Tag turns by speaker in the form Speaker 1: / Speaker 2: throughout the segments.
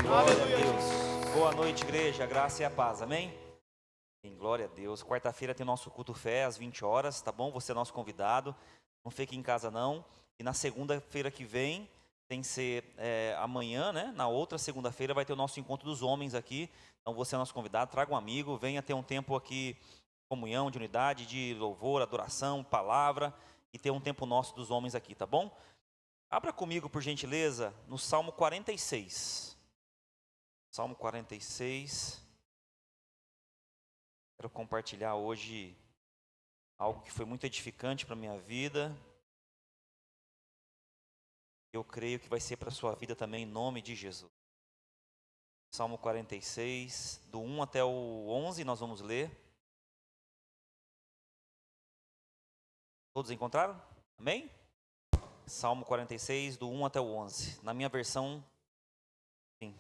Speaker 1: Glória a Deus. Boa noite, igreja. A graça e a paz. Amém? Em glória a Deus. Quarta-feira tem nosso culto fé às 20 horas, tá bom? Você é nosso convidado. Não fique em casa não. E na segunda-feira que vem, tem que ser amanhã, né? Na outra segunda-feira vai ter o nosso encontro dos homens aqui. Então você é nosso convidado. Traga um amigo. Venha ter um tempo aqui de comunhão, de unidade, de louvor, adoração, palavra. E ter um tempo nosso dos homens aqui, tá bom? Abra comigo, por gentileza, no Salmo 46. Salmo 46. Quero compartilhar hoje algo que foi muito edificante para a minha vida. Eu creio que vai ser para a sua vida também, em nome de Jesus. Salmo 46, do 1 até o 11, nós vamos ler. Todos encontraram? Amém? Salmo 46, do 1 até o 11. Na minha versão, sim.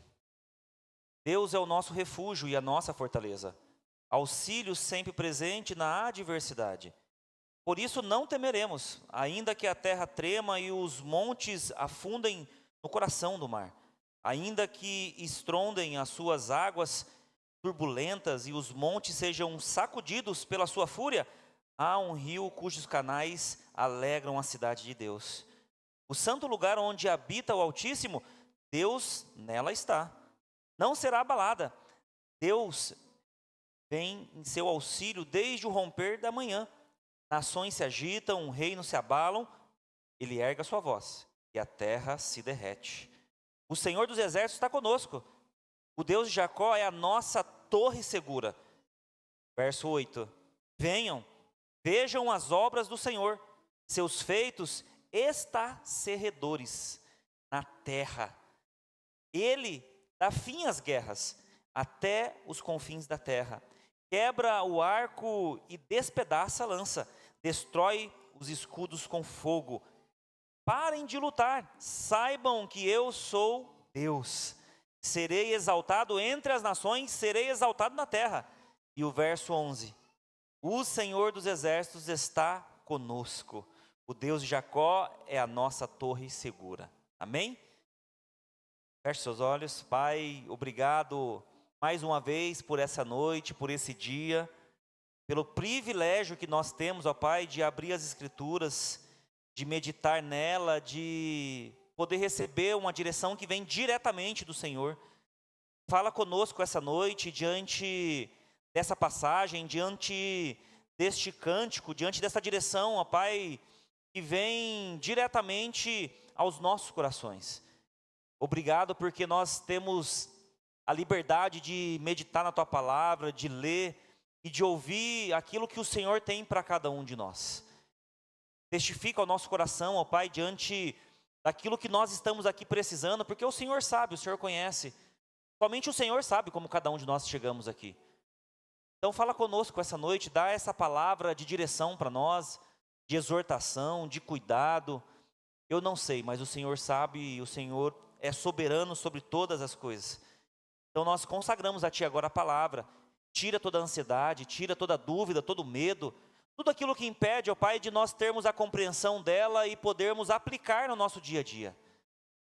Speaker 1: Deus é o nosso refúgio e a nossa fortaleza, auxílio sempre presente na adversidade. Por isso não temeremos, ainda que a terra trema e os montes afundem no coração do mar, ainda que estrondem as suas águas turbulentas e os montes sejam sacudidos pela sua fúria, há um rio cujos canais alegram a cidade de Deus. O santo lugar onde habita o Altíssimo, Deus nela está. Não será abalada. Deus vem em seu auxílio desde o romper da manhã. Nações se agitam, reinos se abalam, ele ergue a sua voz, e a terra se derrete. O Senhor dos exércitos está conosco. O Deus de Jacó é a nossa torre segura. Verso 8. Venham, vejam as obras do Senhor, seus feitos estarcedores na terra. Ele dá fim às guerras, até os confins da terra. Quebra o arco e despedaça a lança. Destrói os escudos com fogo. Parem de lutar. Saibam que eu sou Deus. Serei exaltado entre as nações, serei exaltado na terra. E o verso 11. O Senhor dos exércitos está conosco. O Deus de Jacó é a nossa torre segura. Amém? Feche seus olhos. Pai, obrigado mais uma vez por essa noite, por esse dia, pelo privilégio que nós temos, ó Pai, de abrir as Escrituras, de meditar nela, de poder receber uma direção que vem diretamente do Senhor. Fala conosco essa noite, diante dessa passagem, diante deste cântico, diante dessa direção, ó Pai, que vem diretamente aos nossos corações. Obrigado porque nós temos a liberdade de meditar na Tua palavra, de ler e de ouvir aquilo que o Senhor tem para cada um de nós. Testifica o nosso coração, ó Pai, diante daquilo que nós estamos aqui precisando, porque o Senhor sabe, o Senhor conhece. Somente o Senhor sabe como cada um de nós chegamos aqui. Então fala conosco essa noite, dá essa palavra de direção para nós, de exortação, de cuidado. Eu não sei, mas o Senhor sabe e o Senhor é soberano sobre todas as coisas. Então nós consagramos a Ti agora a palavra. Tira toda a ansiedade, tira toda a dúvida, todo o medo, tudo aquilo que impede, ó Pai, de nós termos a compreensão dela e podermos aplicar no nosso dia a dia.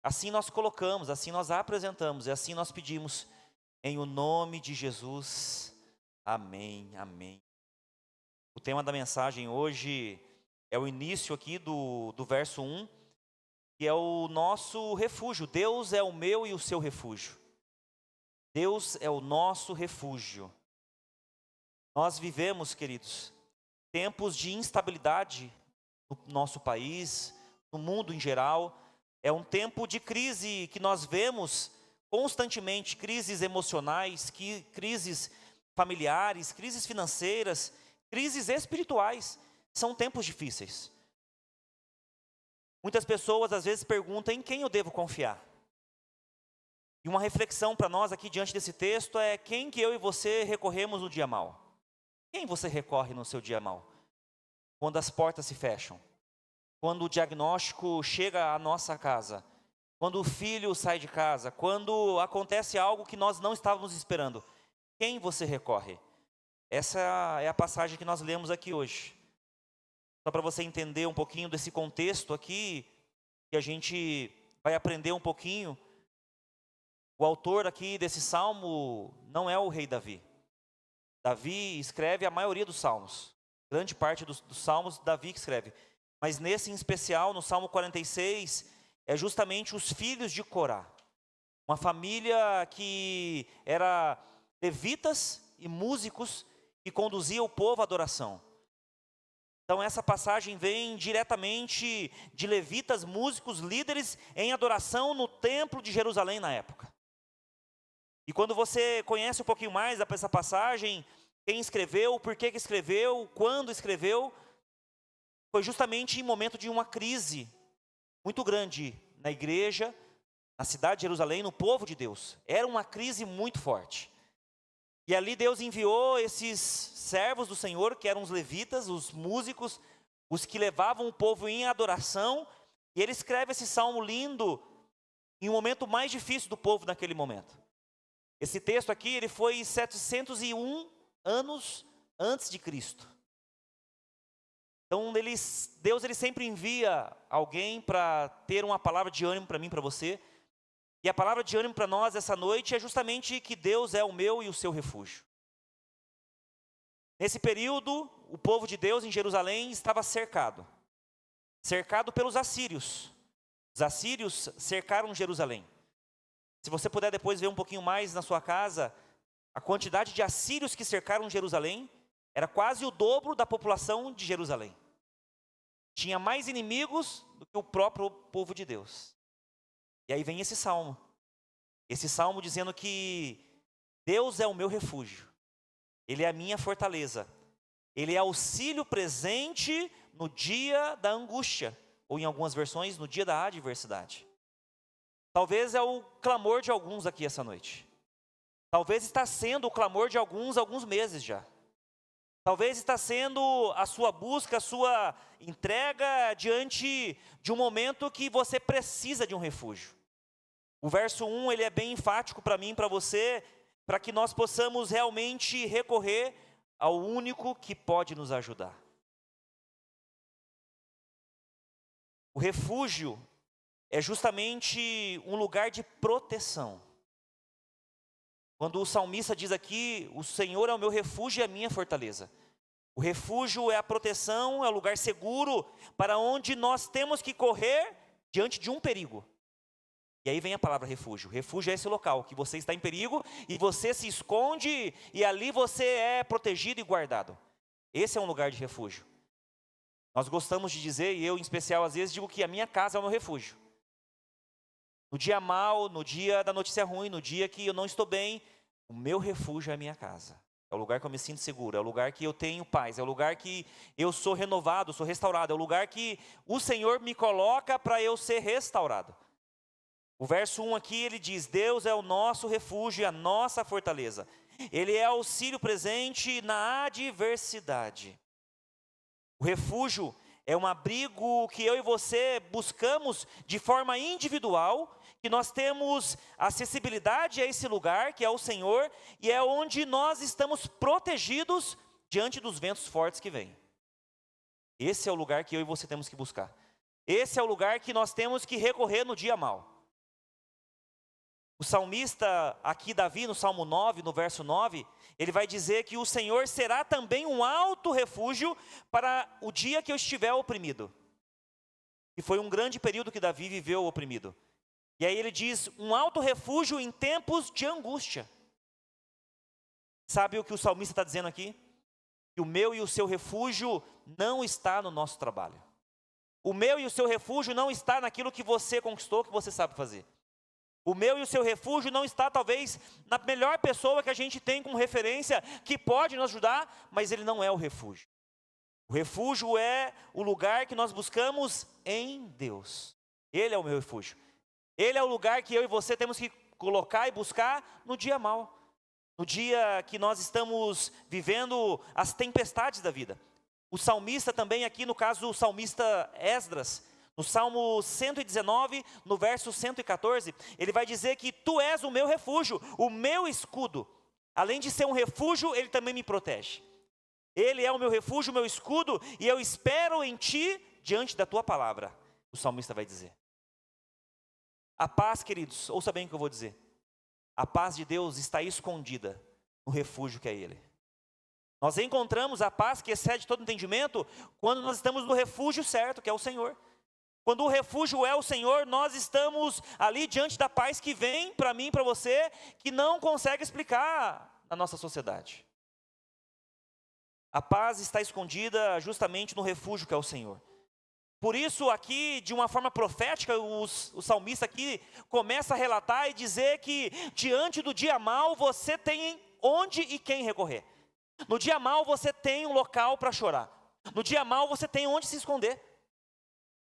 Speaker 1: Assim nós colocamos, assim nós apresentamos e assim nós pedimos, em o nome de Jesus. Amém, amém. O tema da mensagem hoje é o início aqui do verso 1, que é o nosso refúgio. Deus é o meu e o seu refúgio. Deus é o nosso refúgio. Nós vivemos, queridos, tempos de instabilidade no nosso país, no mundo em geral. É um tempo de crise que nós vemos constantemente, crises emocionais, crises familiares, crises financeiras, crises espirituais. São tempos difíceis. Muitas pessoas às vezes perguntam em quem eu devo confiar. E uma reflexão para nós aqui diante desse texto é quem que eu e você recorremos no dia mau. Quem você recorre no seu dia mau? Quando as portas se fecham, quando o diagnóstico chega à nossa casa, quando o filho sai de casa, quando acontece algo que nós não estávamos esperando, quem você recorre? Essa é a passagem que nós lemos aqui hoje. Só para você entender um pouquinho desse contexto aqui, que a gente vai aprender um pouquinho. O O autor aqui desse salmo não é o rei Davi. Davi escreve a maioria dos salmos. Grande parte dos salmos, Davi que escreve. Mas nesse em especial, no Salmo 46, é justamente os filhos de Corá. Uma família que era levitas e músicos que conduzia o povo à adoração. Então essa passagem vem diretamente de levitas, músicos, líderes em adoração no templo de Jerusalém na época. E quando você conhece um pouquinho mais dessa passagem, quem escreveu, por que escreveu, quando escreveu, foi justamente em momento de uma crise muito grande na igreja, na cidade de Jerusalém, no povo de Deus. Era uma crise muito forte. E ali Deus enviou esses servos do Senhor, que eram os levitas, os músicos, os que levavam o povo em adoração. E ele escreve esse salmo lindo em um momento mais difícil do povo naquele momento. Esse texto aqui, ele foi 701 anos antes de Cristo. Então Deus ele sempre envia alguém para ter uma palavra de ânimo para mim, para você. E a palavra de ânimo para nós essa noite é justamente que Deus é o meu e o seu refúgio. Nesse período, o povo de Deus em Jerusalém estava cercado pelos assírios. Os assírios cercaram Jerusalém. Se você puder depois ver um pouquinho mais na sua casa, a quantidade de assírios que cercaram Jerusalém era quase o dobro da população de Jerusalém. Tinha mais inimigos do que o próprio povo de Deus. E aí vem esse salmo dizendo que Deus é o meu refúgio, Ele é a minha fortaleza, Ele é auxílio presente no dia da angústia, ou em algumas versões, no dia da adversidade. Talvez é o clamor de alguns aqui essa noite. Talvez está sendo o clamor de alguns meses já. Talvez está sendo a sua busca, a sua entrega diante de um momento que você precisa de um refúgio. O verso 1, ele é bem enfático para mim e para você, para que nós possamos realmente recorrer ao único que pode nos ajudar. O refúgio é justamente um lugar de proteção. Quando o salmista diz aqui, o Senhor é o meu refúgio e a minha fortaleza. O refúgio é a proteção, é o lugar seguro para onde nós temos que correr diante de um perigo. E aí vem a palavra refúgio. Refúgio é esse local que você está em perigo e você se esconde e ali você é protegido e guardado. Esse é um lugar de refúgio. Nós gostamos de dizer, e eu em especial às vezes digo que a minha casa é o meu refúgio. No dia mal, no dia da notícia ruim, no dia que eu não estou bem, o meu refúgio é a minha casa. É o lugar que eu me sinto seguro, é o lugar que eu tenho paz, é o lugar que eu sou renovado, sou restaurado, é o lugar que o Senhor me coloca para eu ser restaurado. O verso 1 aqui, ele diz, Deus é o nosso refúgio e a nossa fortaleza. Ele é auxílio presente na adversidade. O refúgio é um abrigo que eu e você buscamos de forma individual, que nós temos acessibilidade a esse lugar, que é o Senhor, e é onde nós estamos protegidos diante dos ventos fortes que vêm. Esse é o lugar que eu e você temos que buscar. Esse é o lugar que nós temos que recorrer no dia mau. O salmista aqui, Davi, no Salmo 9, no verso 9, ele vai dizer que o Senhor será também um alto refúgio para o dia que eu estiver oprimido. E foi um grande período que Davi viveu oprimido. E aí ele diz, um alto refúgio em tempos de angústia. Sabe o que o salmista está dizendo aqui? Que o meu e o seu refúgio não está no nosso trabalho. O meu e o seu refúgio não está naquilo que você conquistou, que você sabe fazer. O meu e o seu refúgio não está talvez na melhor pessoa que a gente tem como referência, que pode nos ajudar, mas ele não é o refúgio. O refúgio é o lugar que nós buscamos em Deus. Ele é o meu refúgio. Ele é o lugar que eu e você temos que colocar e buscar no dia mau. No dia que nós estamos vivendo as tempestades da vida. O salmista também aqui, no caso o salmista Esdras, no Salmo 119, no verso 114, ele vai dizer que tu és o meu refúgio, o meu escudo. Além de ser um refúgio, ele também me protege. Ele é o meu refúgio, o meu escudo, e eu espero em ti diante da tua palavra. O salmista vai dizer. A paz, queridos, ouça bem o que eu vou dizer. A paz de Deus está escondida no refúgio que é Ele. Nós encontramos a paz que excede todo entendimento quando nós estamos no refúgio certo, que é o Senhor. Quando o refúgio é o Senhor, nós estamos ali diante da paz que vem para mim e para você, que não consegue explicar na nossa sociedade. A paz está escondida justamente no refúgio que é o Senhor. Por isso aqui, de uma forma profética, o salmista aqui começa a relatar e dizer que diante do dia mau você tem onde e quem recorrer. No dia mau você tem um local para chorar. No dia mau você tem onde se esconder.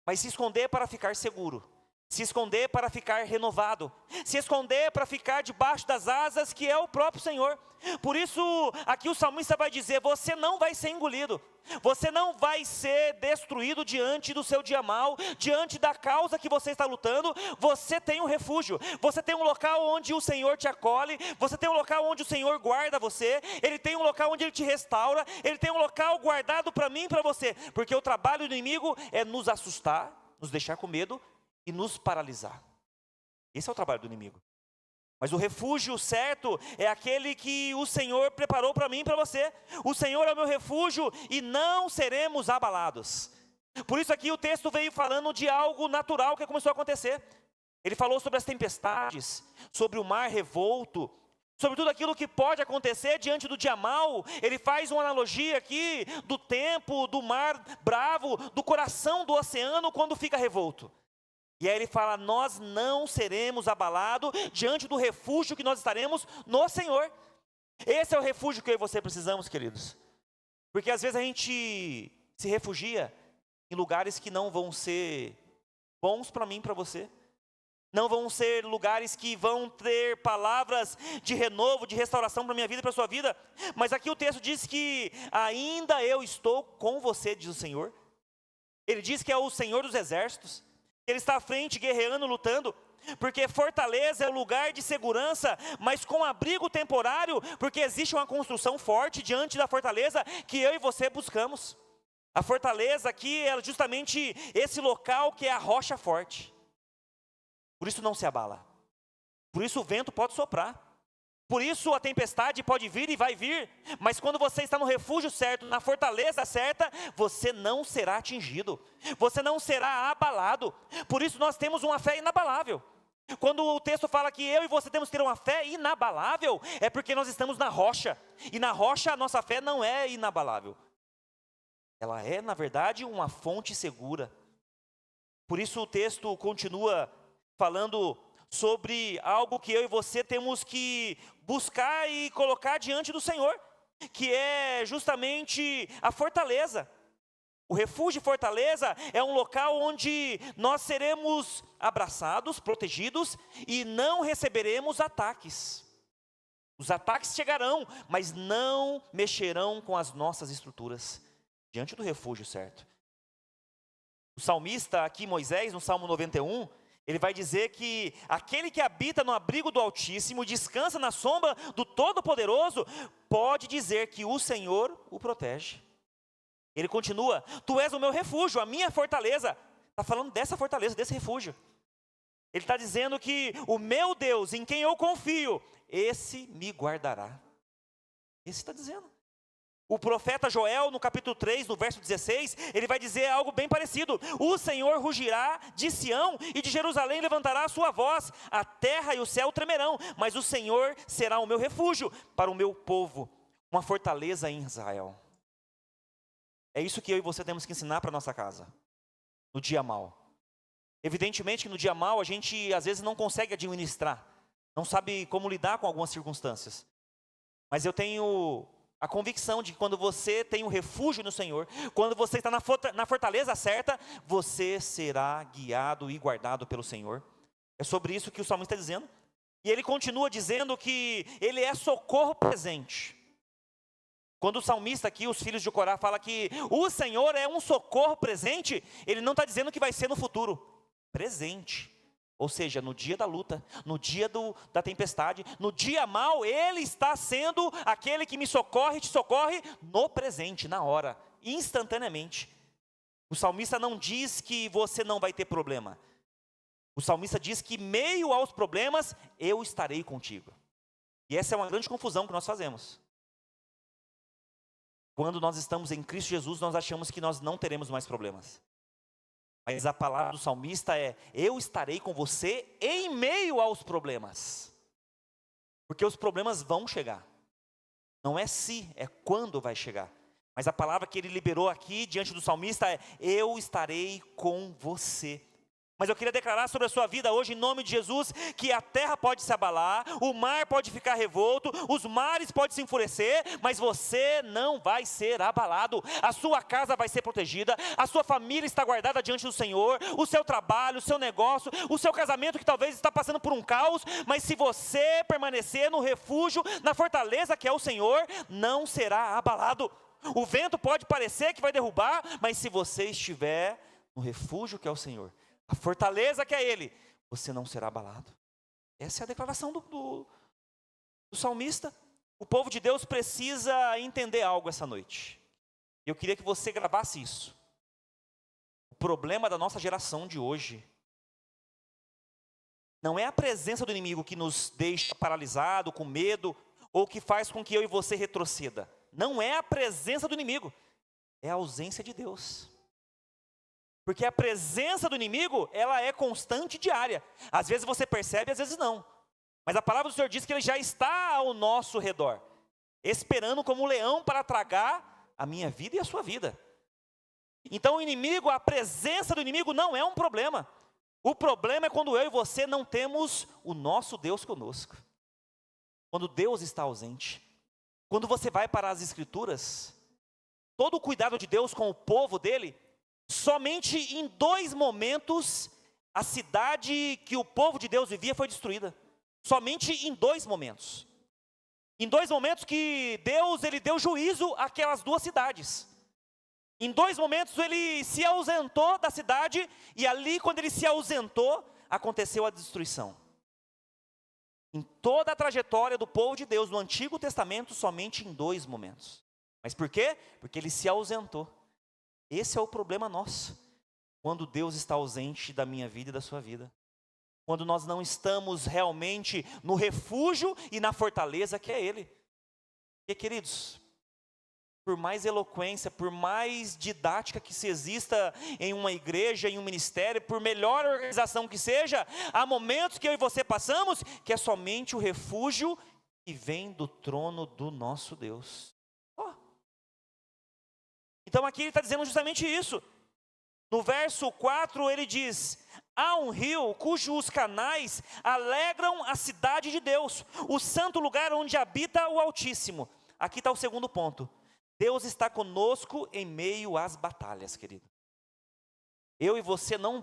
Speaker 1: Mas se esconder para ficar seguro. Se esconder para ficar renovado. Se esconder para ficar debaixo das asas que é o próprio Senhor. Por isso, aqui o salmista vai dizer, você não vai ser engolido. Você não vai ser destruído diante do seu dia mau, diante da causa que você está lutando. Você tem um refúgio, você tem um local onde o Senhor te acolhe, você tem um local onde o Senhor guarda você, Ele tem um local onde Ele te restaura, Ele tem um local guardado para mim e para você. Porque o trabalho do inimigo é nos assustar, nos deixar com medo e nos paralisar. Esse é o trabalho do inimigo. Mas o refúgio certo é aquele que o Senhor preparou para mim e para você. O Senhor é o meu refúgio e não seremos abalados. Por isso aqui o texto veio falando de algo natural que começou a acontecer. Ele falou sobre as tempestades, sobre o mar revolto, sobre tudo aquilo que pode acontecer diante do dia mau. Ele faz uma analogia aqui do tempo, do mar bravo, do coração do oceano quando fica revolto. E aí ele fala, nós não seremos abalados diante do refúgio que nós estaremos no Senhor. Esse é o refúgio que eu e você precisamos, queridos. Porque às vezes a gente se refugia em lugares que não vão ser bons para mim e para você. Não vão ser lugares que vão ter palavras de renovo, de restauração para a minha vida e para a sua vida. Mas aqui o texto diz que ainda eu estou com você, diz o Senhor. Ele diz que é o Senhor dos exércitos. Ele está à frente, guerreando, lutando, porque fortaleza é o lugar de segurança, mas com abrigo temporário, porque existe uma construção forte diante da fortaleza que eu e você buscamos. A fortaleza aqui é justamente esse local que é a rocha forte. Por isso não se abala. Por isso o vento pode soprar. Por isso a tempestade pode vir e vai vir, mas quando você está no refúgio certo, na fortaleza certa, você não será atingido, você não será abalado. Por isso nós temos uma fé inabalável. Quando o texto fala que eu e você temos que ter uma fé inabalável, é porque nós estamos na rocha, e na rocha a nossa fé não é inabalável. Ela é, na verdade, uma fonte segura. Por isso o texto continua falando sobre algo que eu e você temos que buscar e colocar diante do Senhor, que é justamente a fortaleza. O refúgio e fortaleza é um local onde nós seremos abraçados, protegidos e não receberemos ataques. Os ataques chegarão, mas não mexerão com as nossas estruturas, diante do refúgio certo. O salmista aqui, Moisés, no Salmo 91, ele vai dizer que aquele que habita no abrigo do Altíssimo, descansa na sombra do Todo-Poderoso, pode dizer que o Senhor o protege. Ele continua, tu és o meu refúgio, a minha fortaleza. Está falando dessa fortaleza, desse refúgio. Ele está dizendo que o meu Deus, em quem eu confio, esse me guardará. Esse está dizendo. O profeta Joel, no capítulo 3, no verso 16, ele vai dizer algo bem parecido. O Senhor rugirá de Sião e de Jerusalém levantará a sua voz. A terra e o céu tremerão, mas o Senhor será o meu refúgio para o meu povo, uma fortaleza em Israel. É isso que eu e você temos que ensinar para a nossa casa, no dia mau. Evidentemente que no dia mau a gente às vezes não consegue administrar, não sabe como lidar com algumas circunstâncias. Mas eu tenho a convicção de que quando você tem um refúgio no Senhor, quando você está na fortaleza certa, você será guiado e guardado pelo Senhor. É sobre isso que o salmista está dizendo. E ele continua dizendo que ele é socorro presente. Quando o salmista aqui, os filhos de Corá, fala que o Senhor é um socorro presente, ele não está dizendo que vai ser no futuro, presente. Ou seja, no dia da luta, no dia da tempestade, no dia mau, Ele está sendo aquele que me socorre e te socorre no presente, na hora, instantaneamente. O salmista não diz que você não vai ter problema. O salmista diz que meio aos problemas, eu estarei contigo. E essa é uma grande confusão que nós fazemos. Quando nós estamos em Cristo Jesus, nós achamos que nós não teremos mais problemas. Mas a palavra do salmista é: eu estarei com você em meio aos problemas. Porque os problemas vão chegar. Não é se, é quando vai chegar. Mas a palavra que ele liberou aqui diante do salmista é: eu estarei com você. Mas eu queria declarar sobre a sua vida hoje, em nome de Jesus, que a terra pode se abalar, o mar pode ficar revolto, os mares podem se enfurecer, mas você não vai ser abalado. A sua casa vai ser protegida, a sua família está guardada diante do Senhor, o seu trabalho, o seu negócio, o seu casamento que talvez está passando por um caos, mas se você permanecer no refúgio, na fortaleza que é o Senhor, não será abalado. O vento pode parecer que vai derrubar, mas se você estiver no refúgio que é o Senhor, a fortaleza que é Ele, você não será abalado. Essa é a declaração do salmista. O povo de Deus precisa entender algo essa noite. Eu queria que você gravasse isso. O problema da nossa geração de hoje não é a presença do inimigo que nos deixa paralisado, com medo, ou que faz com que eu e você retroceda. Não é a presença do inimigo, é a ausência de Deus. Porque a presença do inimigo, ela é constante e diária. Às vezes você percebe, às vezes não. Mas a palavra do Senhor diz que ele já está ao nosso redor, esperando como um leão para tragar a minha vida e a sua vida. Então o inimigo, a presença do inimigo não é um problema. O problema é quando eu e você não temos o nosso Deus conosco. Quando Deus está ausente. Quando você vai para as Escrituras, todo o cuidado de Deus com o povo dele, somente em 2 momentos, a cidade que o povo de Deus vivia foi destruída. Somente em 2 momentos. Em 2 momentos que Deus, ele deu juízo àquelas 2 cidades. Em 2 momentos ele se ausentou da cidade, e ali quando ele se ausentou, aconteceu a destruição. Em toda a trajetória do povo de Deus no Antigo Testamento, somente em 2 momentos. Mas por quê? Porque ele se ausentou. Esse é o problema nosso, quando Deus está ausente da minha vida e da sua vida. Quando nós não estamos realmente no refúgio e na fortaleza que é Ele. E queridos, por mais eloquência, por mais didática que se exista em uma igreja, em um ministério, por melhor organização que seja, há momentos que eu e você passamos, que é somente o refúgio que vem do trono do nosso Deus. Então aqui ele está dizendo justamente isso. No verso 4 ele diz: há um rio cujos canais alegram a cidade de Deus, o santo lugar onde habita o Altíssimo. Aqui está o segundo ponto. Deus está conosco em meio às batalhas, querido. Eu e você não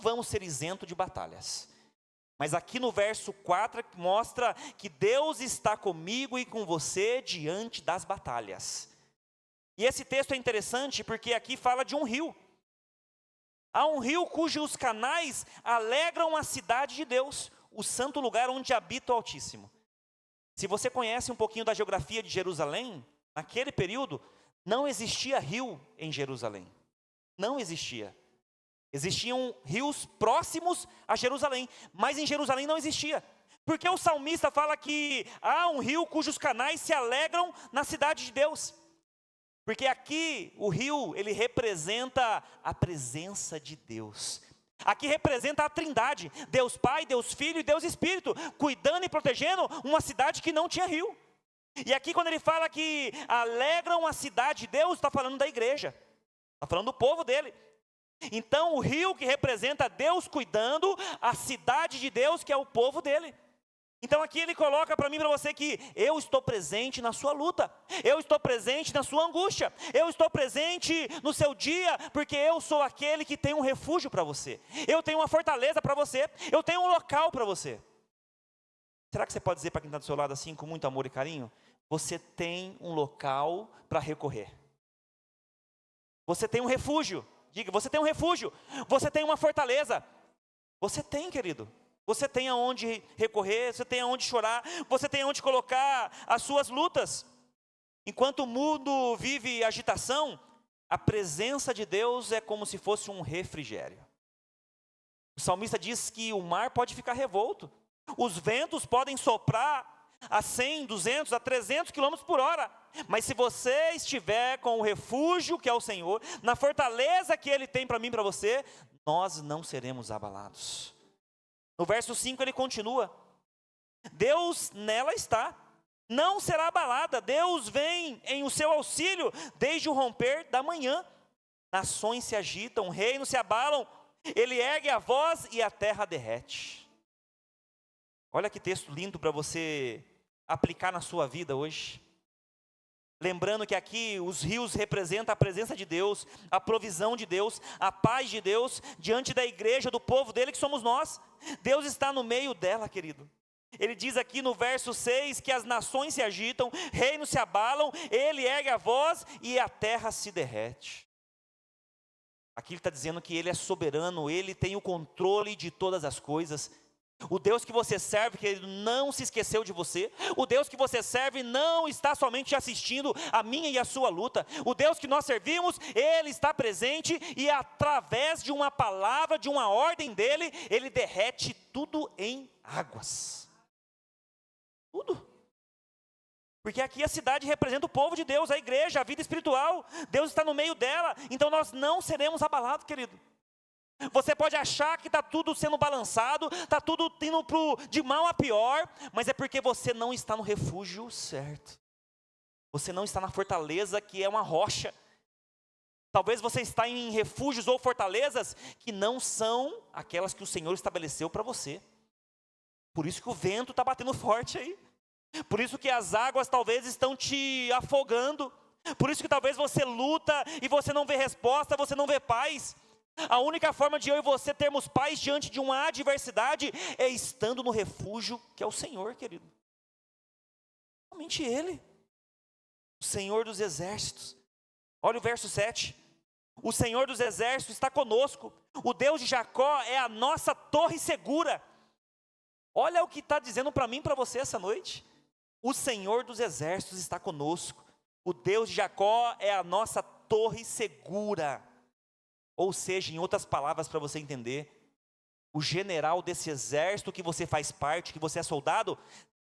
Speaker 1: vamos ser isentos de batalhas. Mas aqui no verso 4 mostra que Deus está comigo e com você diante das batalhas. E esse texto é interessante porque aqui fala de um rio. Há um rio cujos canais alegram a cidade de Deus, o santo lugar onde habita o Altíssimo. Se você conhece um pouquinho da geografia de Jerusalém, naquele período, não existia rio em Jerusalém. Não existia. Existiam rios próximos a Jerusalém, mas em Jerusalém não existia. Porque o salmista fala que há um rio cujos canais se alegram na cidade de Deus. Porque aqui o rio, ele representa a presença de Deus. Aqui representa a Trindade, Deus Pai, Deus Filho e Deus Espírito, cuidando e protegendo uma cidade que não tinha rio. E aqui quando ele fala que alegram a cidade de Deus, está falando da igreja, está falando do povo dele. Então o rio que representa Deus cuidando, a cidade de Deus que é o povo dele. Então aqui ele coloca para mim e para você que eu estou presente na sua luta, eu estou presente na sua angústia, eu estou presente no seu dia, porque eu sou aquele que tem um refúgio para você, eu tenho uma fortaleza para você, eu tenho um local para você. Será que você pode dizer para quem está do seu lado assim, com muito amor e carinho? Você tem um local para recorrer. Você tem um refúgio, diga, você tem um refúgio, você tem uma fortaleza. Você tem, querido. Você tem aonde recorrer, você tem aonde chorar, você tem aonde colocar as suas lutas. Enquanto o mundo vive agitação, a presença de Deus é como se fosse um refrigério. O salmista diz que o mar pode ficar revolto, os ventos podem soprar, a 100, 200, a 300 quilômetros por hora. Mas se você estiver com o refúgio que é o Senhor, na fortaleza que Ele tem para mim e para você, nós não seremos abalados. No verso 5 ele continua: Deus nela está, não será abalada. Deus vem em o seu auxílio desde o romper da manhã. Nações se agitam, reinos se abalam, Ele ergue a voz e a terra derrete. Olha que texto lindo para você aplicar na sua vida hoje. Lembrando que aqui os rios representam a presença de Deus, a provisão de Deus, a paz de Deus, diante da igreja, do povo dele que somos nós. Deus está no meio dela, querido. Ele diz aqui no verso 6 que as nações se agitam, reinos se abalam, Ele ergue a voz e a terra se derrete. Aqui ele está dizendo que Ele é soberano, Ele tem o controle de todas as coisas. O Deus que você serve, que Ele não se esqueceu de você. O Deus que você serve não está somente assistindo a minha e a sua luta. O Deus que nós servimos, Ele está presente e através de uma palavra, de uma ordem dEle, Ele derrete tudo em águas. Tudo. Porque aqui a cidade representa o povo de Deus, a igreja, a vida espiritual. Deus está no meio dela, então nós não seremos abalados, querido. Você pode achar que está tudo sendo balançado, está tudo indo de mal a pior, mas é porque você não está no refúgio certo. Você não está na fortaleza que é uma rocha. Talvez você está em refúgios ou fortalezas que não são aquelas que o Senhor estabeleceu para você. Por isso que o vento está batendo forte aí. Por isso que as águas talvez estão te afogando. Por isso que talvez você luta e você não vê resposta, você não vê paz. A única forma de eu e você termos paz diante de uma adversidade é estando no refúgio que é o Senhor, querido. Somente Ele, o Senhor dos exércitos. Olha o verso 7. O Senhor dos exércitos está conosco. O Deus de Jacó é a nossa torre segura. Olha o que está dizendo para mim e para você essa noite. O Senhor dos exércitos está conosco. O Deus de Jacó é a nossa torre segura. Ou seja, em outras palavras para você entender, o general desse exército que você faz parte, que você é soldado,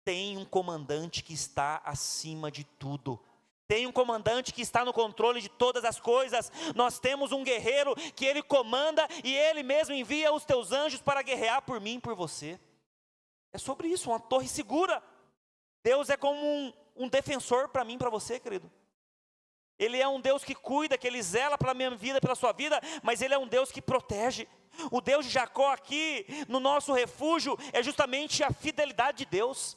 Speaker 1: tem um comandante que está acima de tudo. Tem um comandante que está no controle de todas as coisas. Nós temos um guerreiro que ele comanda e ele mesmo envia os teus anjos para guerrear por mim e por você. É sobre isso, uma torre segura. Deus é como um defensor para mim e para você, querido. Ele é um Deus que cuida, que Ele zela pela minha vida, pela sua vida, mas Ele é um Deus que protege. O Deus de Jacó aqui, no nosso refúgio, é justamente a fidelidade de Deus.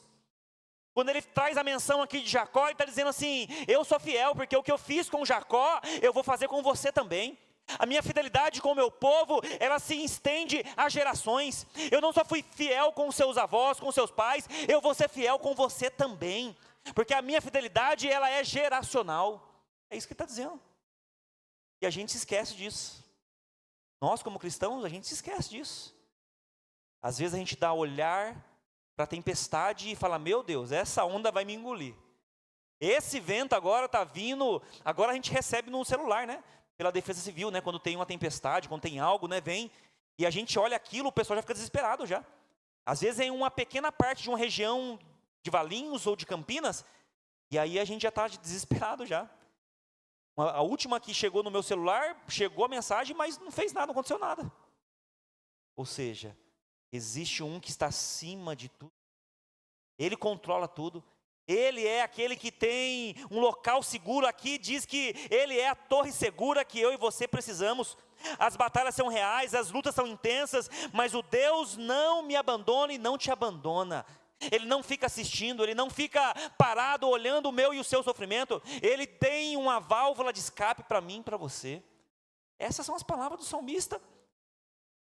Speaker 1: Quando Ele traz a menção aqui de Jacó, Ele está dizendo assim: eu sou fiel, porque o que eu fiz com Jacó, eu vou fazer com você também. A minha fidelidade com o meu povo, ela se estende a gerações. Eu não só fui fiel com os seus avós, com os seus pais, eu vou ser fiel com você também. Porque a minha fidelidade, ela é geracional. É isso que ele está dizendo. E a gente se esquece disso. Nós, como cristãos, a gente se esquece disso. Às vezes a gente dá olhar para a tempestade e fala: meu Deus, essa onda vai me engolir. Esse vento agora está vindo. Agora a gente recebe no celular, né? Pela Defesa Civil, né? Quando tem uma tempestade, quando tem algo, né? Vem. E a gente olha aquilo, o pessoal já fica desesperado já. Às vezes em uma pequena parte de uma região de Valinhos ou de Campinas, e aí a gente já está desesperado já. A última que chegou no meu celular, chegou a mensagem, mas não fez nada, não aconteceu nada. Ou seja, existe um que está acima de tudo. Ele controla tudo. Ele é aquele que tem um local seguro. Aqui diz que Ele é a torre segura que eu e você precisamos. As batalhas são reais, as lutas são intensas, mas o Deus não me abandona e não te abandona. Ele não fica assistindo, Ele não fica parado olhando o meu e o seu sofrimento. Ele tem uma válvula de escape para mim e para você. Essas são as palavras do salmista.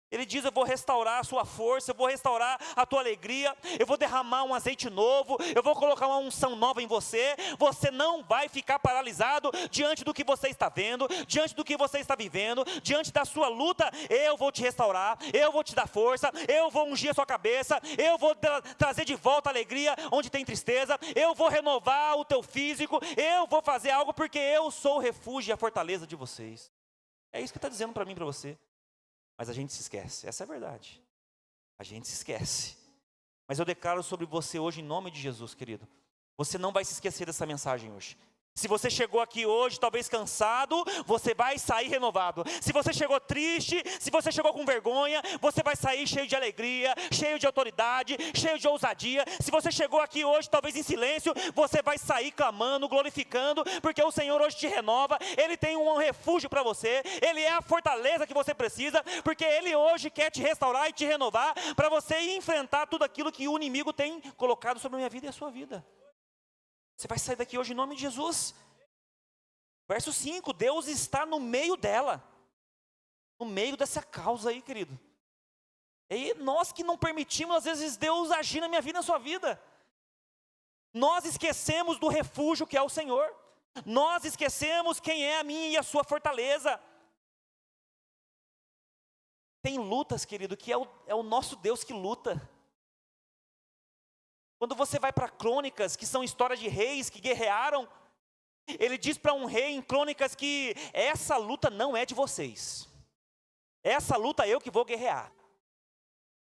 Speaker 1: Ele diz: eu vou restaurar a sua força, eu vou restaurar a tua alegria, eu vou derramar um azeite novo, eu vou colocar uma unção nova em você. Você não vai ficar paralisado diante do que você está vendo, diante do que você está vivendo, diante da sua luta. Eu vou te restaurar, eu vou te dar força, eu vou ungir a sua cabeça, eu vou trazer de volta a alegria onde tem tristeza, eu vou renovar o teu físico, eu vou fazer algo porque eu sou o refúgio e a fortaleza de vocês. É isso que está dizendo para mim e para você. Mas a gente se esquece, essa é a verdade. A gente se esquece Mas eu declaro sobre você hoje, em nome de Jesus, querido. Você não vai se esquecer dessa mensagem hoje. Se você chegou aqui hoje, talvez cansado, você vai sair renovado. Se você chegou triste, se você chegou com vergonha, você vai sair cheio de alegria, cheio de autoridade, cheio de ousadia. Se você chegou aqui hoje, talvez em silêncio, você vai sair clamando, glorificando, porque o Senhor hoje te renova. Ele tem um refúgio para você, Ele é a fortaleza que você precisa, porque Ele hoje quer te restaurar e te renovar, para você enfrentar tudo aquilo que o inimigo tem colocado sobre a minha vida e a sua vida. Você vai sair daqui hoje em nome de Jesus. Verso 5, Deus está no meio dela. No meio dessa causa aí, querido. E nós que não permitimos, às vezes, Deus agir na minha vida e na sua vida. Nós esquecemos do refúgio que é o Senhor. Nós esquecemos quem é a minha e a sua fortaleza. Tem lutas, querido, que é o nosso Deus que luta. Quando você vai para Crônicas, que são histórias de reis que guerrearam, ele diz para um rei em Crônicas que essa luta não é de vocês. Essa luta eu que vou guerrear.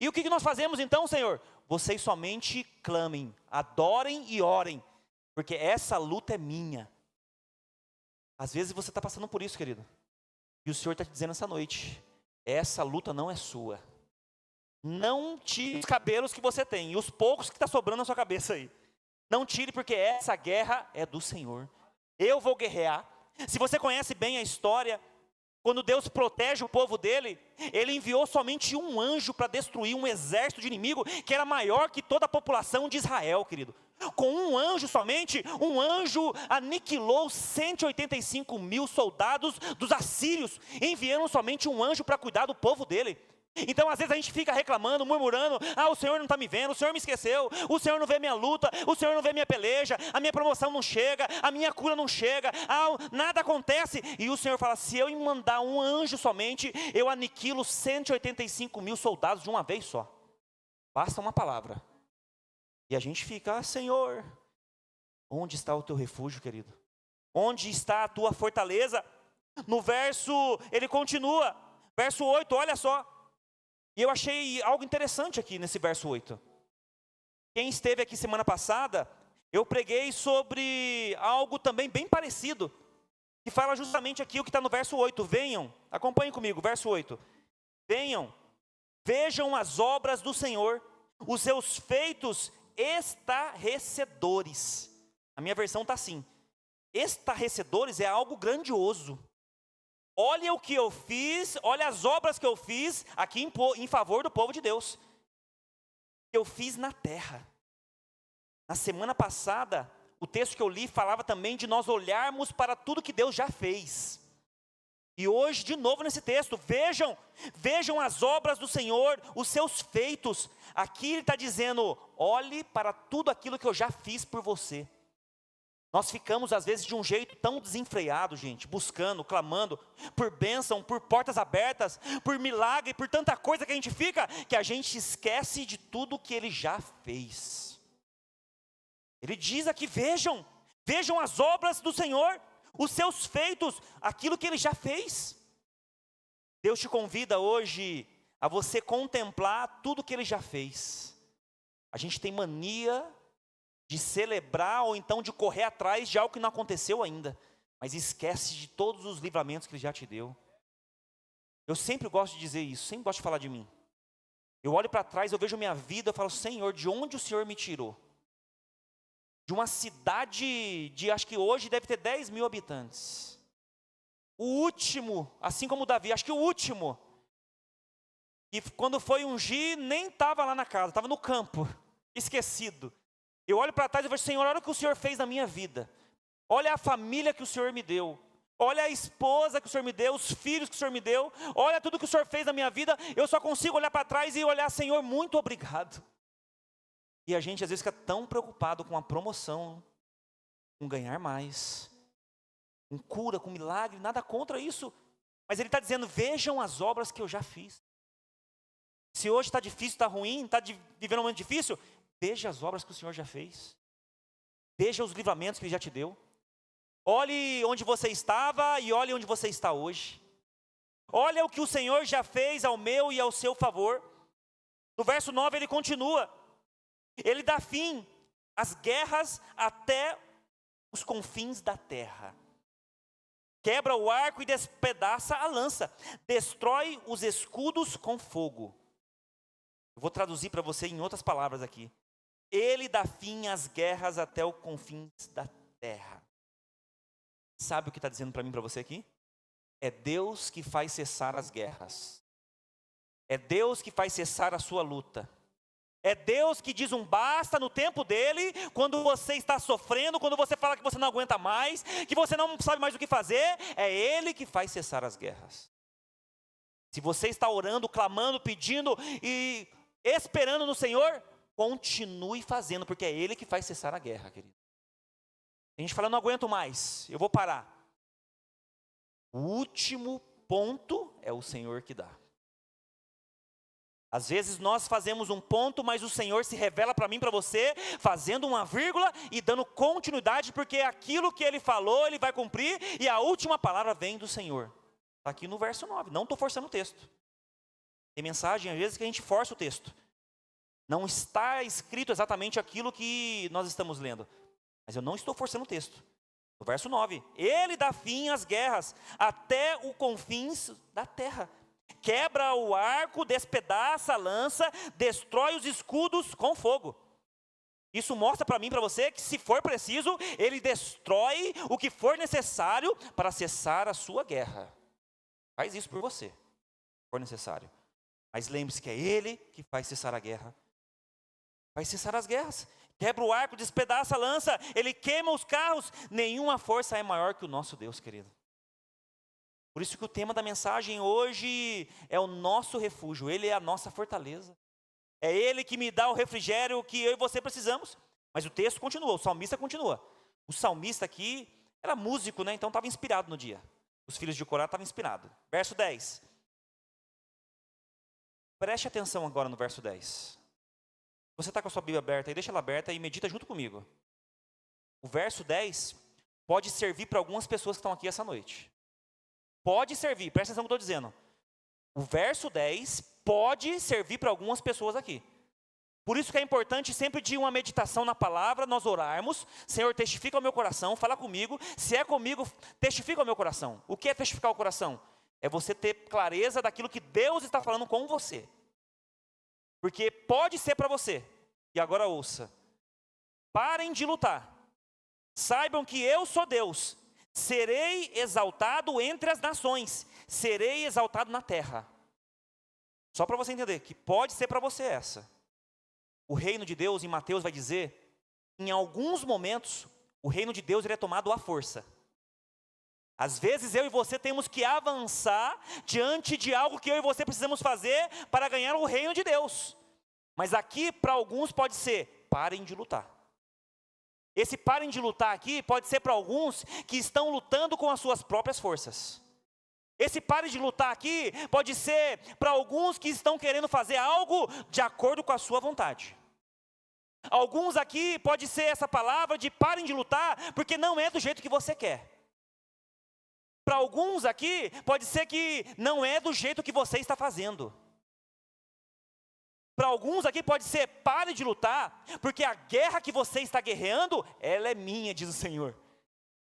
Speaker 1: E o que nós fazemos então, Senhor? Vocês somente clamem, adorem e orem, porque essa luta é minha. Às vezes você está passando por isso, querido. E o Senhor está te dizendo essa noite, essa luta não é sua. Não tire os cabelos que você tem, e os poucos que está sobrando na sua cabeça aí. Não tire, porque essa guerra é do Senhor. Eu vou guerrear. Se você conhece bem a história, quando Deus protege o povo dele, Ele enviou somente um anjo para destruir um exército de inimigo, que era maior que toda a população de Israel, querido. Com um anjo somente, um anjo aniquilou 185 mil soldados dos assírios, enviando somente um anjo para cuidar do povo dele. Então às vezes a gente fica reclamando, murmurando, o Senhor não está me vendo, o Senhor me esqueceu, o Senhor não vê minha luta, o Senhor não vê minha peleja, a minha promoção não chega, a minha cura não chega, nada acontece. E o Senhor fala, se eu mandar um anjo somente, eu aniquilo 185 mil soldados de uma vez só. Basta uma palavra. E a gente fica, Senhor, onde está o teu refúgio, querido? Onde está a tua fortaleza? No verso, ele continua, verso 8, olha só. E eu achei algo interessante aqui nesse verso 8. Quem esteve aqui semana passada, eu preguei sobre algo também bem parecido, que fala justamente aqui o que está no verso 8. Venham, acompanhem comigo, verso 8. Venham, vejam as obras do Senhor, os seus feitos estarrecedores. A minha versão está assim. Estarrecedores é algo grandioso. Olha o que eu fiz, olha as obras que eu fiz aqui em favor do povo de Deus. Eu fiz na terra. Na semana passada, o texto que eu li falava também de nós olharmos para tudo que Deus já fez. E hoje, de novo nesse texto, vejam as obras do Senhor, os seus feitos. Aqui ele está dizendo, olhe para tudo aquilo que eu já fiz por você. Nós ficamos às vezes de um jeito tão desenfreado, gente, buscando, clamando por bênção, por portas abertas, por milagre, por tanta coisa que a gente fica, que a gente esquece de tudo que Ele já fez. Ele diz aqui, vejam as obras do Senhor, os seus feitos, aquilo que Ele já fez. Deus te convida hoje a você contemplar tudo que Ele já fez. A gente tem mania de celebrar ou então de correr atrás de algo que não aconteceu ainda, mas esquece de todos os livramentos que Ele já te deu. Eu sempre gosto de dizer isso, sempre gosto de falar de mim. Eu olho para trás, eu vejo minha vida, eu falo, Senhor, de onde o Senhor me tirou? De uma cidade de, acho que hoje deve ter 10 mil habitantes. O último, assim como Davi, acho que o último, e quando foi ungir, nem estava lá na casa, estava no campo, esquecido. Eu olho para trás e vejo, Senhor, olha o que o Senhor fez na minha vida. Olha a família que o Senhor me deu. Olha a esposa que o Senhor me deu, os filhos que o Senhor me deu. Olha tudo que o Senhor fez na minha vida. Eu só consigo olhar para trás e olhar, Senhor, muito obrigado. E a gente às vezes fica tão preocupado com a promoção, com ganhar mais, com cura, com milagre, nada contra isso. Mas Ele está dizendo, vejam as obras que eu já fiz. Se hoje está difícil, está ruim, está vivendo um momento difícil, veja as obras que o Senhor já fez. Veja os livramentos que Ele já te deu. Olhe onde você estava e olhe onde você está hoje. Olha o que o Senhor já fez ao meu e ao seu favor. No verso 9 ele continua. Ele dá fim às guerras até os confins da terra. Quebra o arco e despedaça a lança. Destrói os escudos com fogo. Eu vou traduzir para você em outras palavras aqui. Ele dá fim às guerras até os confins da terra. Sabe o que está dizendo para mim e para você aqui? É Deus que faz cessar as guerras. É Deus que faz cessar a sua luta. É Deus que diz um basta no tempo dele, quando você está sofrendo, quando você fala que você não aguenta mais, que você não sabe mais o que fazer, é Ele que faz cessar as guerras. Se você está orando, clamando, pedindo e esperando no Senhor, continue fazendo, porque é Ele que faz cessar a guerra, querido. A gente fala, não aguento mais, eu vou parar. O último ponto é o Senhor que dá. Às vezes nós fazemos um ponto, mas o Senhor se revela para mim, para você, fazendo uma vírgula e dando continuidade, porque aquilo que Ele falou, Ele vai cumprir, e a última palavra vem do Senhor. Está aqui no verso 9, não estou forçando o texto. Tem mensagem às vezes que a gente força o texto. Não está escrito exatamente aquilo que nós estamos lendo, mas eu não estou forçando o texto. No verso 9, Ele dá fim às guerras, até os confins da terra. Quebra o arco, despedaça a lança, destrói os escudos com fogo. Isso mostra para mim e para você que, se for preciso, Ele destrói o que for necessário para cessar a sua guerra. Faz isso por você, se for necessário. Mas lembre-se que é Ele que faz cessar a guerra. Vai cessar as guerras. Quebra o arco, despedaça a lança, Ele queima os carros. Nenhuma força é maior que o nosso Deus, querido. Por isso que o tema da mensagem hoje é o nosso refúgio. Ele é a nossa fortaleza. É Ele que me dá o refrigério que eu e você precisamos. Mas o texto continua, o salmista continua. O salmista aqui era músico, né? Então estava inspirado no dia. Os filhos de Corá estavam inspirados. Verso 10. Preste atenção agora no verso 10. Você está com a sua Bíblia aberta aí, deixa ela aberta e medita junto comigo. O verso 10 pode servir para algumas pessoas que estão aqui essa noite. Pode servir, presta atenção no que eu estou dizendo. O verso 10 pode servir para algumas pessoas aqui. Por isso que é importante sempre de uma meditação na palavra, nós orarmos. Senhor, testifica o meu coração, fala comigo. Se é comigo, testifica o meu coração. O que é testificar o coração? É você ter clareza daquilo que Deus está falando com você. Porque pode ser para você. E agora ouça. Parem de lutar. Saibam que eu sou Deus. Serei exaltado entre as nações, serei exaltado na terra. Só para você entender que pode ser para você essa. O reino de Deus, em Mateus vai dizer, em alguns momentos, o reino de Deus ele é tomado à força. Às vezes eu e você temos que avançar diante de algo que eu e você precisamos fazer para ganhar o reino de Deus. Mas aqui para alguns pode ser, parem de lutar. Esse parem de lutar aqui pode ser para alguns que estão lutando com as suas próprias forças. Esse parem de lutar aqui pode ser para alguns que estão querendo fazer algo de acordo com a sua vontade. Alguns aqui pode ser essa palavra de parem de lutar porque não é do jeito que você quer. Para alguns aqui pode ser que não é do jeito que você está fazendo. Para alguns aqui pode ser, pare de lutar, porque a guerra que você está guerreando, ela é minha, diz o Senhor.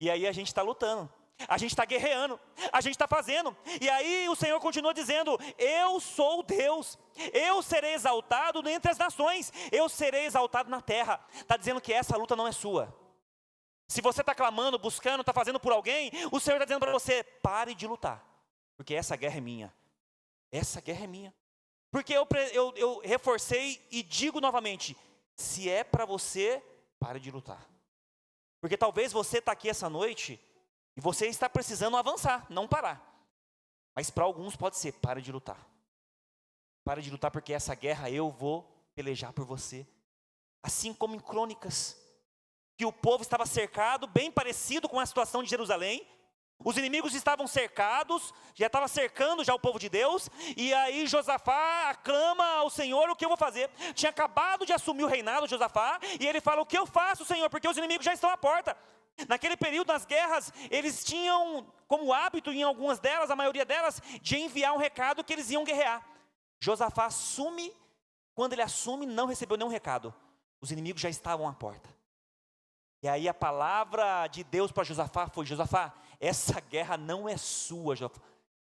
Speaker 1: E aí a gente está lutando, a gente está guerreando, a gente está fazendo. E aí o Senhor continua dizendo, eu sou Deus, eu serei exaltado entre as nações, eu serei exaltado na terra. Está dizendo que essa luta não é sua. Se você está clamando, buscando, está fazendo por alguém, o Senhor está dizendo para você, pare de lutar, porque essa guerra é minha. Essa guerra é minha. Porque eu reforcei e digo novamente, se é para você, pare de lutar. Porque talvez você está aqui essa noite e você está precisando avançar, não parar. Mas para alguns pode ser, pare de lutar. Pare de lutar porque essa guerra eu vou pelejar por você. Assim como em Crônicas, que o povo estava cercado, bem parecido com a situação de Jerusalém. Os inimigos estavam cercados, já estava cercando já o povo de Deus, e aí Josafá aclama ao Senhor, o que eu vou fazer? Tinha acabado de assumir o reinado Josafá, e ele fala, o que eu faço, Senhor? Porque os inimigos já estão à porta. Naquele período, nas guerras, eles tinham como hábito, em algumas delas, a maioria delas, de enviar um recado que eles iam guerrear. Josafá assume, quando ele assume, não recebeu nenhum recado. Os inimigos já estavam à porta. E aí a palavra de Deus para Josafá foi: Josafá, essa guerra não é sua, Josafá.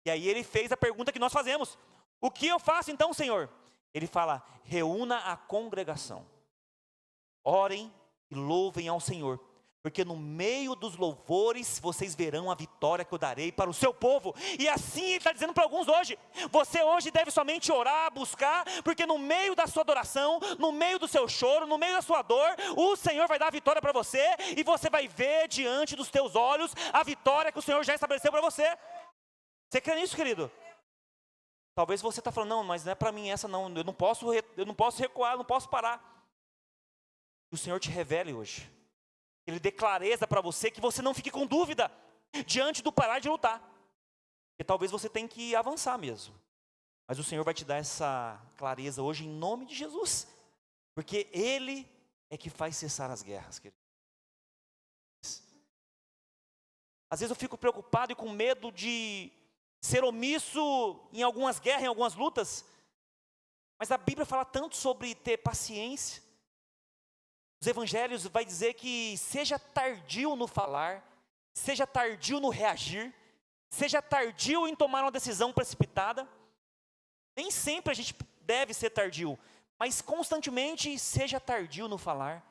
Speaker 1: E aí ele fez a pergunta que nós fazemos: o que eu faço então, Senhor? Ele fala: reúna a congregação, orem e louvem ao Senhor, porque no meio dos louvores vocês verão a vitória que eu darei para o seu povo. E assim ele está dizendo para alguns hoje: você hoje deve somente orar, buscar, porque no meio da sua adoração, no meio do seu choro, no meio da sua dor, o Senhor vai dar a vitória para você, e você vai ver diante dos teus olhos a vitória que o Senhor já estabeleceu para você. Você crê nisso, querido? Talvez você está falando: não, mas não é para mim essa não, eu não posso recuar, eu não posso parar. Que o Senhor te revele hoje, Ele dê clareza para você, que você não fique com dúvida diante do parar de lutar. Porque talvez você tenha que avançar mesmo. Mas o Senhor vai te dar essa clareza hoje em nome de Jesus. Porque Ele é que faz cessar as guerras, querido. Às vezes eu fico preocupado e com medo de ser omisso em algumas guerras, em algumas lutas. Mas a Bíblia fala tanto sobre ter paciência. Os evangelhos vai dizer que seja tardio no falar, seja tardio no reagir, seja tardio em tomar uma decisão precipitada. Nem sempre a gente deve ser tardio, mas constantemente seja tardio no falar.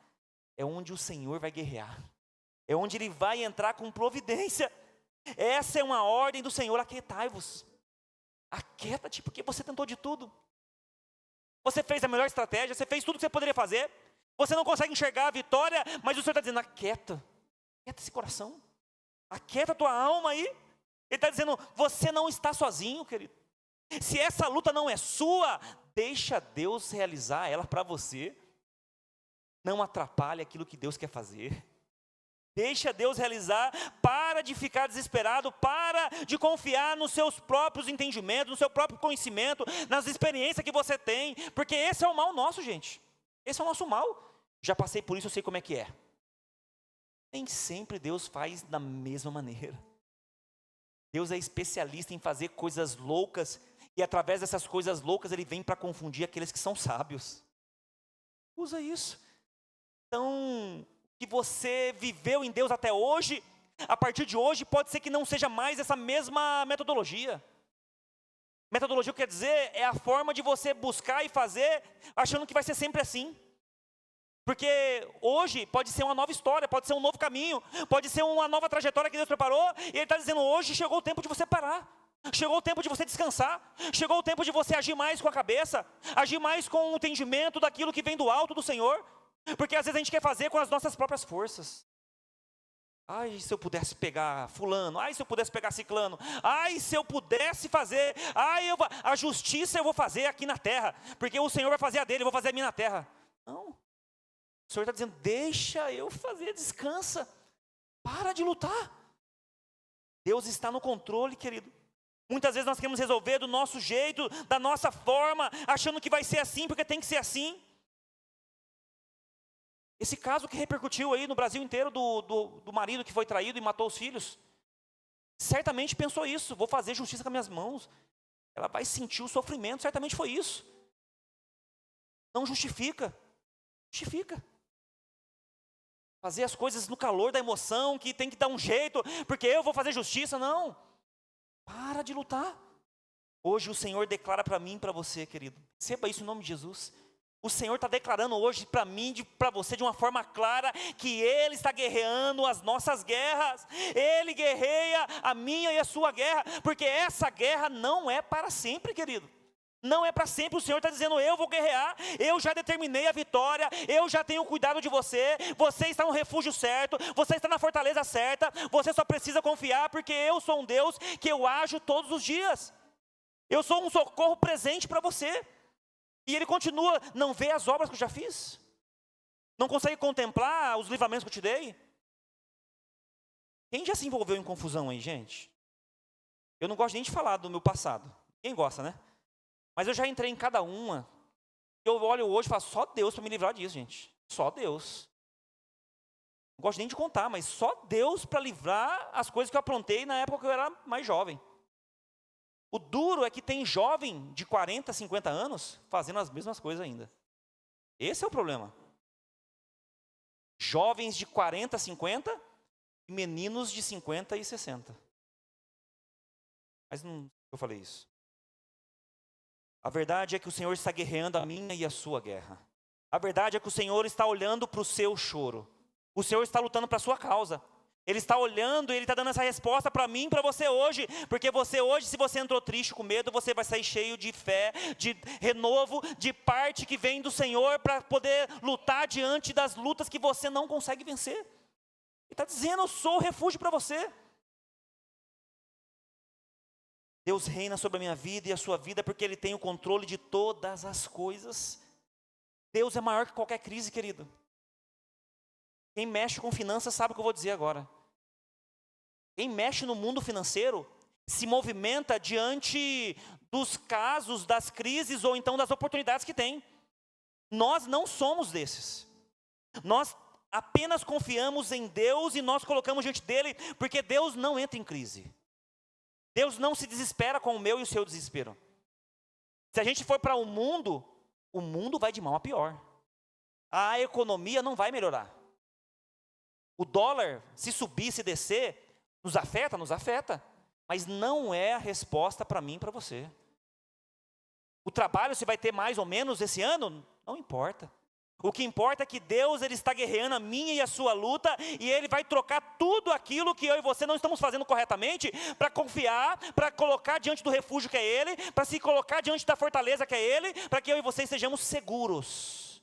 Speaker 1: É onde o Senhor vai guerrear, é onde Ele vai entrar com providência. Essa é uma ordem do Senhor: aquietai-vos. Aquieta-te, porque você tentou de tudo. Você fez a melhor estratégia, você fez tudo que você poderia fazer. Você não consegue enxergar a vitória, mas o Senhor está dizendo: aquieta esse coração, aquieta a tua alma aí. Ele está dizendo: você não está sozinho, querido. Se essa luta não é sua, deixa Deus realizar ela para você. Não atrapalhe aquilo que Deus quer fazer. Deixa Deus realizar, para de ficar desesperado, para de confiar nos seus próprios entendimentos, no seu próprio conhecimento, nas experiências que você tem, porque esse é o mal nosso, gente. Esse é o nosso mal. Já passei por isso, eu sei como é que é. Nem sempre Deus faz da mesma maneira. Deus é especialista em fazer coisas loucas, e através dessas coisas loucas Ele vem para confundir aqueles que são sábios. Usa isso. Então, que você viveu em Deus até hoje, a partir de hoje pode ser que não seja mais essa mesma metodologia. Metodologia quer dizer, é a forma de você buscar e fazer, achando que vai ser sempre assim. Porque hoje pode ser uma nova história, pode ser um novo caminho, pode ser uma nova trajetória que Deus preparou, e Ele está dizendo: hoje chegou o tempo de você parar, chegou o tempo de você descansar, chegou o tempo de você agir mais com a cabeça, agir mais com o entendimento daquilo que vem do alto do Senhor, porque às vezes a gente quer fazer com as nossas próprias forças. Ai, se eu pudesse pegar fulano, ai, se eu pudesse pegar ciclano, ai, se eu pudesse fazer, a justiça eu vou fazer aqui na terra, porque o Senhor vai fazer a dele, eu vou fazer a minha na terra. Não. O Senhor está dizendo: deixa eu fazer, descansa, para de lutar. Deus está no controle, querido. Muitas vezes nós queremos resolver do nosso jeito, da nossa forma, achando que vai ser assim, porque tem que ser assim. Esse caso que repercutiu aí no Brasil inteiro, do marido que foi traído e matou os filhos, certamente pensou isso: vou fazer justiça com as minhas mãos. Ela vai sentir o sofrimento, certamente foi isso. Não justifica. Fazer as coisas no calor da emoção, que tem que dar um jeito, porque eu vou fazer justiça. Não, para de lutar. Hoje o Senhor declara para mim e para você, querido, receba isso em nome de Jesus. O Senhor está declarando hoje para mim, para você, de uma forma clara, que Ele está guerreando as nossas guerras. Ele guerreia a minha e a sua guerra, porque essa guerra não é para sempre, querido. Não é para sempre. O Senhor está dizendo: eu vou guerrear, eu já determinei a vitória, eu já tenho cuidado de você, você está no refúgio certo, você está na fortaleza certa, você só precisa confiar, porque eu sou um Deus que eu ajo todos os dias. Eu sou um socorro presente para você. E Ele continua: não vê as obras que eu já fiz? Não consegue contemplar os livramentos que eu te dei? Quem já se envolveu em confusão aí, gente? Eu não gosto nem de falar do meu passado. Quem gosta, né? Mas eu já entrei em cada uma. Eu olho hoje e falo: só Deus para me livrar disso, gente. Só Deus. Não gosto nem de contar, mas só Deus para livrar as coisas que eu aprontei na época que eu era mais jovem. O duro é que tem jovem de 40, 50 anos fazendo as mesmas coisas ainda. Esse é o problema. jovens de 40, 50 e meninos de 50 e 60. Mas não eu falei isso. A verdade é que o Senhor está guerreando a minha e a sua guerra. A verdade é que o Senhor está olhando para o seu choro. O Senhor está lutando para a sua causa. Ele está olhando e Ele está dando essa resposta para mim e para você hoje. Porque você hoje, se você entrou triste, com medo, você vai sair cheio de fé, de renovo, de parte que vem do Senhor para poder lutar diante das lutas que você não consegue vencer. Ele está dizendo, eu sou o refúgio para você. Deus reina sobre a minha vida e a sua vida porque Ele tem o controle de todas as coisas. Deus é maior que qualquer crise, querido. Quem mexe com finanças sabe o que eu vou dizer agora. Quem mexe no mundo financeiro se movimenta diante dos casos, das crises ou então das oportunidades que tem. Nós não somos desses. Nós apenas confiamos em Deus e nós colocamos diante dEle porque Deus não entra em crise. Deus não se desespera com o meu e o seu desespero. Se a gente for para o mundo vai de mal a pior. A economia não vai melhorar. O dólar, se subir, se descer, nos afeta. Mas não é a resposta para mim e para você. O trabalho, se vai ter mais ou menos esse ano, não importa. O que importa é que Deus, Ele está guerreando a minha e a sua luta, e Ele vai trocar tudo aquilo que eu e você não estamos fazendo corretamente, para confiar, para colocar diante do refúgio que é Ele, para se colocar diante da fortaleza que é Ele, para que eu e você sejamos seguros.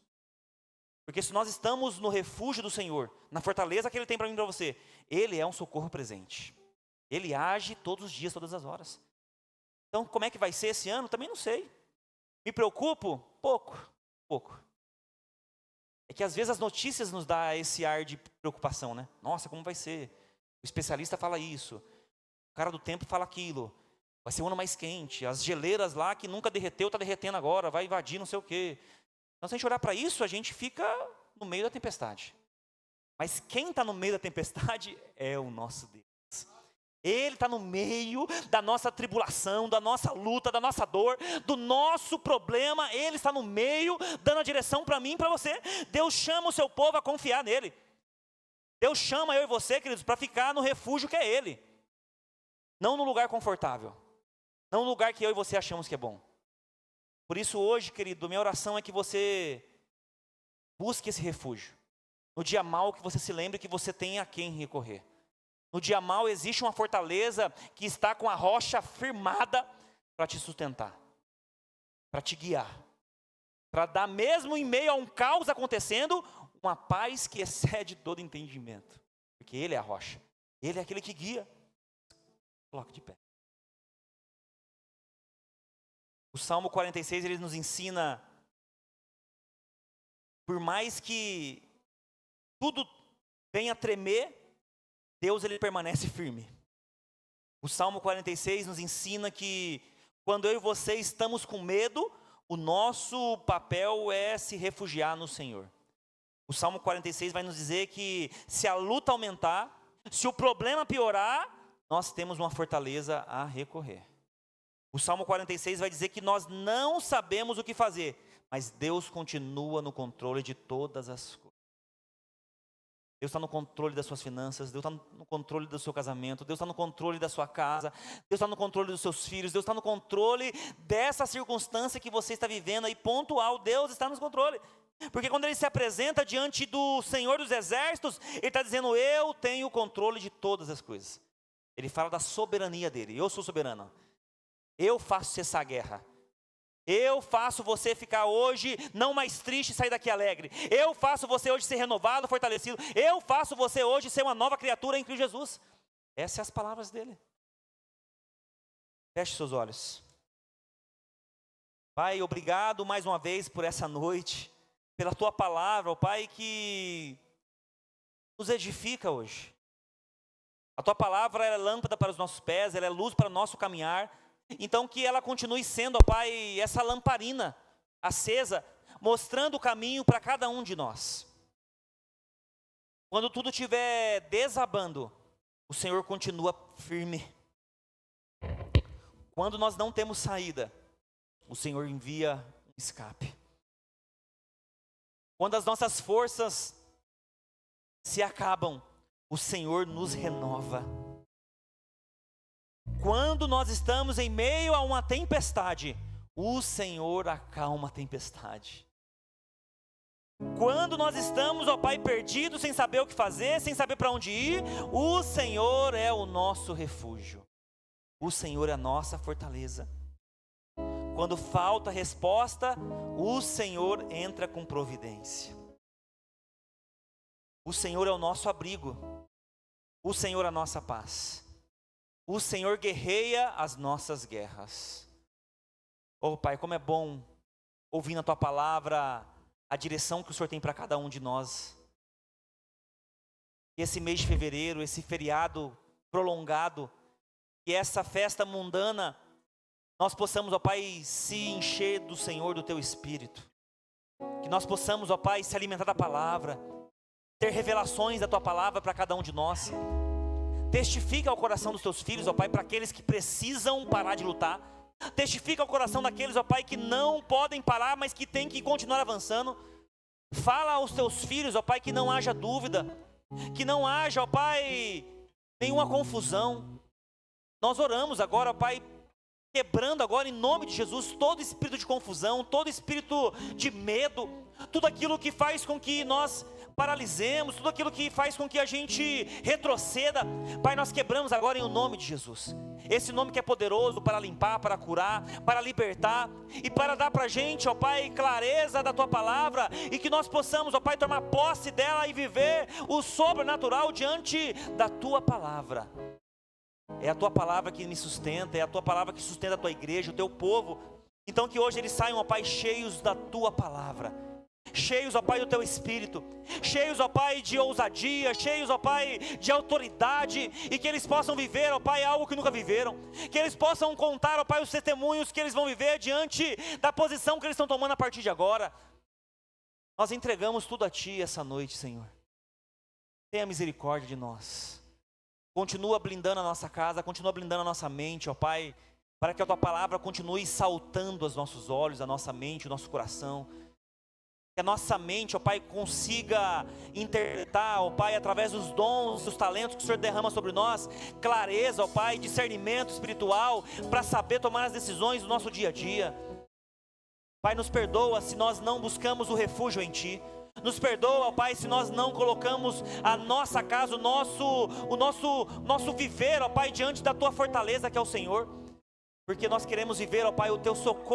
Speaker 1: Porque se nós estamos no refúgio do Senhor, na fortaleza que Ele tem para mim e para você, Ele é um socorro presente. Ele age todos os dias, todas as horas. Então, como é que vai ser esse ano? Também não sei. Me preocupo? Pouco. É que às vezes as notícias nos dão esse ar de preocupação, né? Nossa, como vai ser? O especialista fala isso. O cara do tempo fala aquilo. Vai ser o ano mais quente. As geleiras lá que nunca derreteu, está derretendo agora. Vai invadir não sei o quê. Então, se a gente olhar para isso, a gente fica no meio da tempestade. Mas quem está no meio da tempestade é o nosso Deus. Ele está no meio da nossa tribulação, da nossa luta, da nossa dor, do nosso problema. Ele está no meio, dando a direção para mim e para você. Deus chama o seu povo a confiar nele. Deus chama eu e você, queridos, para ficar no refúgio que é Ele. Não no lugar confortável. Não no lugar que eu e você achamos que é bom. Por isso hoje, querido, minha oração é que você busque esse refúgio. No dia mau, que você se lembre que você tem a quem recorrer. No dia mau existe uma fortaleza que está com a rocha firmada para te sustentar, para te guiar, para dar mesmo em meio a um caos acontecendo, uma paz que excede todo entendimento. Porque Ele é a rocha, Ele é aquele que guia. Coloque de pé. O Salmo 46, ele nos ensina, por mais que tudo venha a tremer, Deus, Ele permanece firme. O Salmo 46 nos ensina que quando eu e você estamos com medo, o nosso papel é se refugiar no Senhor. O Salmo 46 vai nos dizer que se a luta aumentar, se o problema piorar, nós temos uma fortaleza a recorrer. O Salmo 46 vai dizer que nós não sabemos o que fazer, mas Deus continua no controle de todas as coisas. Deus está no controle das suas finanças, Deus está no controle do seu casamento, Deus está no controle da sua casa, Deus está no controle dos seus filhos, Deus está no controle dessa circunstância que você está vivendo aí, pontual, Deus está no controle. Porque quando Ele se apresenta diante do Senhor dos Exércitos, Ele está dizendo, eu tenho o controle de todas as coisas. Ele fala da soberania dEle, eu sou soberano, eu faço cessar a guerra. Eu faço você ficar hoje não mais triste e sair daqui alegre. Eu faço você hoje ser renovado, fortalecido. Eu faço você hoje ser uma nova criatura em Cristo Jesus. Essas são as palavras dele. Feche seus olhos. Pai, obrigado mais uma vez por essa noite, pela tua palavra, ó Pai, que nos edifica hoje. A tua palavra é lâmpada para os nossos pés, ela é luz para o nosso caminhar. Então que ela continue sendo, ó Pai, essa lamparina acesa, mostrando o caminho para cada um de nós. Quando tudo estiver desabando, o Senhor continua firme. Quando nós não temos saída, o Senhor envia um escape. Quando as nossas forças se acabam, o Senhor nos renova. Quando nós estamos em meio a uma tempestade, o Senhor acalma a tempestade. Quando nós estamos, ó Pai, perdidos, sem saber o que fazer, sem saber para onde ir, o Senhor é o nosso refúgio. O Senhor é a nossa fortaleza. Quando falta resposta, o Senhor entra com providência. O Senhor é o nosso abrigo. O Senhor é a nossa paz. O Senhor guerreia as nossas guerras. Oh Pai, como é bom ouvir na Tua palavra a direção que o Senhor tem para cada um de nós. E esse mês de fevereiro, esse feriado prolongado, e essa festa mundana, nós possamos, ó Pai, se encher do Senhor, do Teu Espírito. Que nós possamos, ó Pai, se alimentar da palavra, ter revelações da Tua palavra para cada um de nós. Testifica ao coração dos Teus filhos, ó Pai, para aqueles que precisam parar de lutar. Testifica ao coração daqueles, ó Pai, que não podem parar, mas que têm que continuar avançando. Fala aos Teus filhos, ó Pai, que não haja dúvida, que não haja, ó Pai, nenhuma confusão. Nós oramos agora, ó Pai, quebrando agora em nome de Jesus todo espírito de confusão, todo espírito de medo, tudo aquilo que faz com que nós paralisemos, tudo aquilo que faz com que a gente retroceda. Pai, nós quebramos agora em o nome de Jesus. Esse nome que é poderoso para limpar, para curar, para libertar e para dar para a gente, ó Pai, clareza da Tua palavra, e que nós possamos, ó Pai, tomar posse dela e viver o sobrenatural diante da Tua palavra. É a Tua palavra que me sustenta, é a Tua palavra que sustenta a Tua igreja, o Teu povo. Então que hoje eles saiam, ó Pai, cheios da Tua palavra, cheios, ó Pai, do Teu Espírito, cheios, ó Pai, de ousadia, cheios, ó Pai, de autoridade, e que eles possam viver, ó Pai, algo que nunca viveram, que eles possam contar, ó Pai, os testemunhos que eles vão viver diante da posição que eles estão tomando a partir de agora. Nós entregamos tudo a Ti essa noite, Senhor. Tenha misericórdia de nós. Continua blindando a nossa casa, continua blindando a nossa mente, ó Pai, para que a Tua palavra continue saltando aos nossos olhos, a nossa mente, o nosso coração. Que a nossa mente, ó Pai, consiga interpretar, ó Pai, através dos dons, dos talentos que o Senhor derrama sobre nós, clareza, ó Pai, discernimento espiritual, para saber tomar as decisões do nosso dia a dia. Pai, nos perdoa se nós não buscamos o refúgio em Ti. Nos perdoa, ó Pai, se nós não colocamos a nossa casa, o nosso viver, ó Pai, diante da Tua fortaleza que é o Senhor. Porque nós queremos viver, ó Pai, o Teu socorro